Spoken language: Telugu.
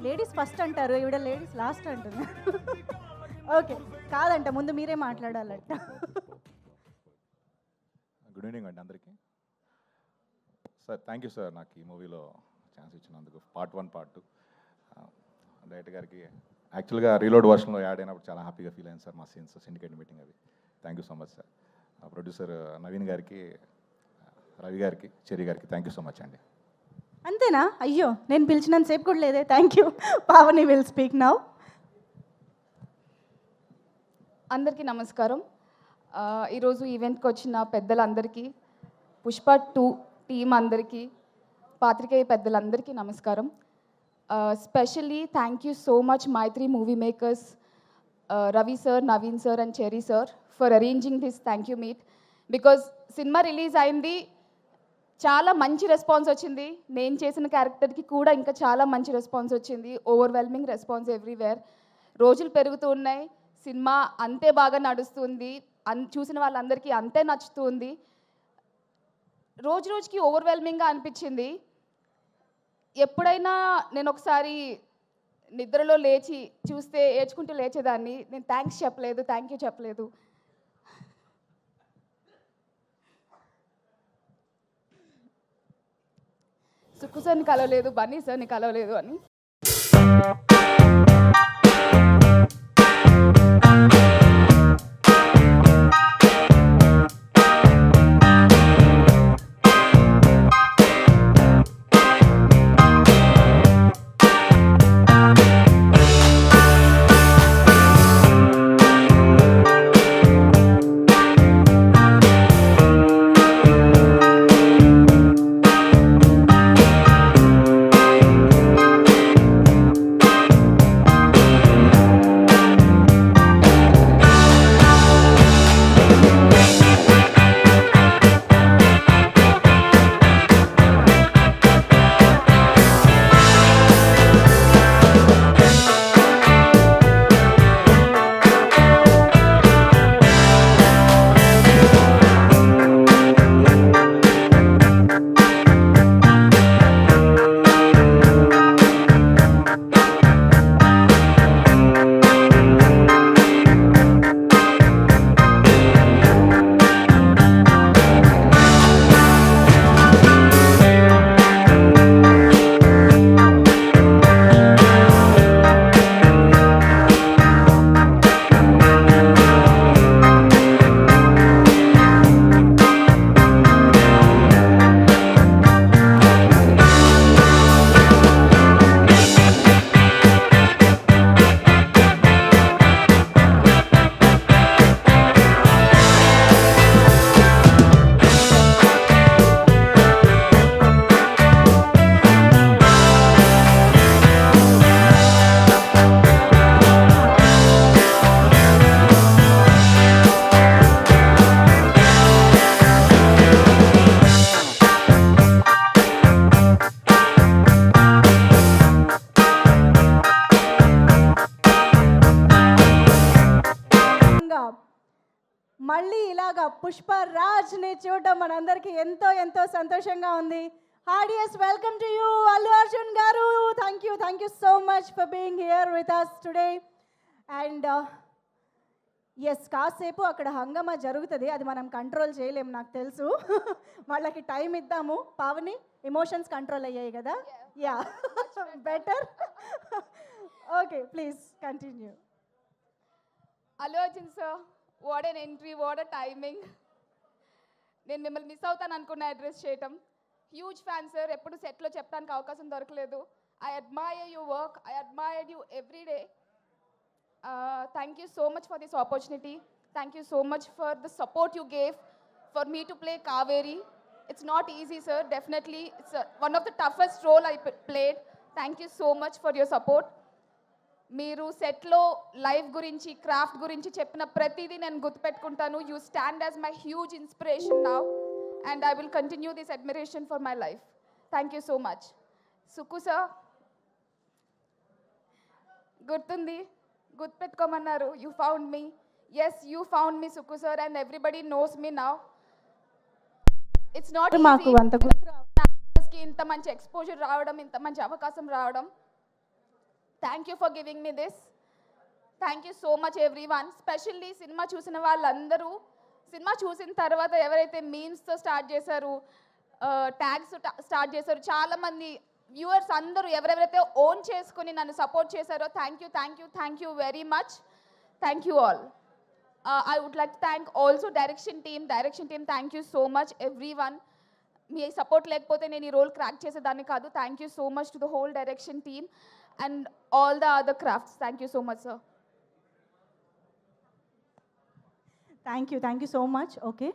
లేడీస్ ఫస్ట్ అంటారు, ఈవిడ లేడీస్ లాస్ట్ అంటుంది. ఓకే, కాదంట, ముందు మీరే మాట్లాడాలంట. గుడ్ ఈవినింగ్ అండి అందరికీ. సార్ థ్యాంక్ యూ సార్, నాకు ఈ మూవీలో ఛాన్స్ ఇచ్చినందుకు. పార్ట్ 1 పార్ట్ 2 డైరెక్టర్ గారికి యాక్చువల్గా రీలోడ్ వర్షన్లో యాడ్ అయినప్పుడు చాలా హ్యాపీగా ఫీల్ అయింది సార్. మా సీన్స్ సిండికేట్ మీటింగ్ అవి. Thank you so much sir. Producer Naveen గారికి, రవి గారికి, చెరి గారికి థ్యాంక్ యూ సో మచ్ అండి. అంతేనా? అయ్యో, నేను పిలిచినంతసేపు కూడా లేదే. Thank you. Pavani will speak now. అందరికీ నమస్కారం. ఈరోజు ఈవెంట్కి వచ్చిన పెద్దలందరికీ, పుష్ప 2 టీం అందరికీ, పాత్రికేయ పెద్దలందరికీ నమస్కారం. Specially thank you so much Mythri movie makers, Ravi sir, Naveen sir and Cherry sir for arranging this thank you meet. Because cinema release అయింది, చాలా మంచి రెస్పాన్స్ వచ్చింది. నేను చేసిన క్యారెక్టర్కి కూడా ఇంకా చాలా మంచి రెస్పాన్స్ వచ్చింది. Overwhelming response everywhere. రోజులు పెరుగుతూ ఉన్నాయి, సినిమా అంతే బాగా నడుస్తుంది, చూసిన వాళ్ళందరికీ అంతే నచ్చుతుంది. రోజు రోజుకి ఓవర్వెల్మింగ్గా అనిపించింది. ఎప్పుడైనా నేను ఒకసారి నిద్రలో లేచి చూస్తే ఏడ్చుకుంటూ లేచేదాన్ని. నేను థ్యాంక్స్ చెప్పలేదు, థ్యాంక్ యూ చెప్పలేదు. సుక్కు సార్ని కలవలేదు, బన్నీ సార్ని కలవలేదు అని. మళ్ళీ ఇలాగా పుష్ప రాజ్ని చూడడం మనందరికీ ఎంతో ఎంతో సంతోషంగా ఉంది. Heartiest welcome to you Allu Arjun గారు. Thank you so much for being here with us today. And yes, కాసేపు అక్కడ హంగమా జరుగుతుంది, అది మనం కంట్రోల్ చేయలేము, నాకు తెలుసు. వాళ్ళకి టైం ఇద్దాము. పావని, ఎమోషన్స్ కంట్రోల్ అయ్యాయి కదా? Yeah, better. Okay, please continue. Allu Arjun sir, what an entry, what a timing. నేను మిమ్మల్ని మిస్ అవుతాను అనుకున్న అడ్రస్ చేయటం. హ్యూజ్ ఫ్యాన్ సార్, ఎప్పుడు సెట్లో చెప్పడానికి అవకాశం దొరకలేదు. I admire your work, I admire you every day. Thank you so much for this opportunity. Thank you so much for the support you gave for me to play Kaveri. It's not easy sir, definitely it's one of the toughest role I played. Thank you so much for your support. మీరు సెట్లో లైఫ్ గురించి, క్రాఫ్ట్ గురించి చెప్పిన ప్రతిదీ నేను గుర్తుపెట్టుకుంటాను. You stand as my huge inspiration now and I will continue this admiration for my life. Thank you so much. Sukku sir, గుర్తుంది, గుర్తుపెట్టుకోమన్నారు. You found me. Yes, you found me Sukku sir, and everybody knows me now. It's not మాకు అంత గుర్తు ఇంత మంచి ఎక్స్పోజర్ రావడం, ఇంత మంచి అవకాశం రావడం. Thank you for giving me this. Thank you so much every one. Specially cinema చూసిన వాళ్ళందరూ, సినిమా చూసిన తర్వాత ఎవరైతే మీమ్స్తో స్టార్ట్ చేశారు, ట్యాగ్స్ స్టార్ట్ చేశారు, చాలామంది వ్యూవర్స్ అందరూ ఎవరెవరైతే ఓన్ చేసుకుని నన్ను సపోర్ట్ చేశారో thank you very much. Thank you all. I would like to thank also direction team thank you so much everyone. మీ సపోర్ట్ లేకపోతే నేను ఈ రోల్ క్రాక్ చేసేదాన్ని కాదు. Thank you so much to the whole direction team and all the other crafts. Thank you so much sir. Thank you so much. Okay.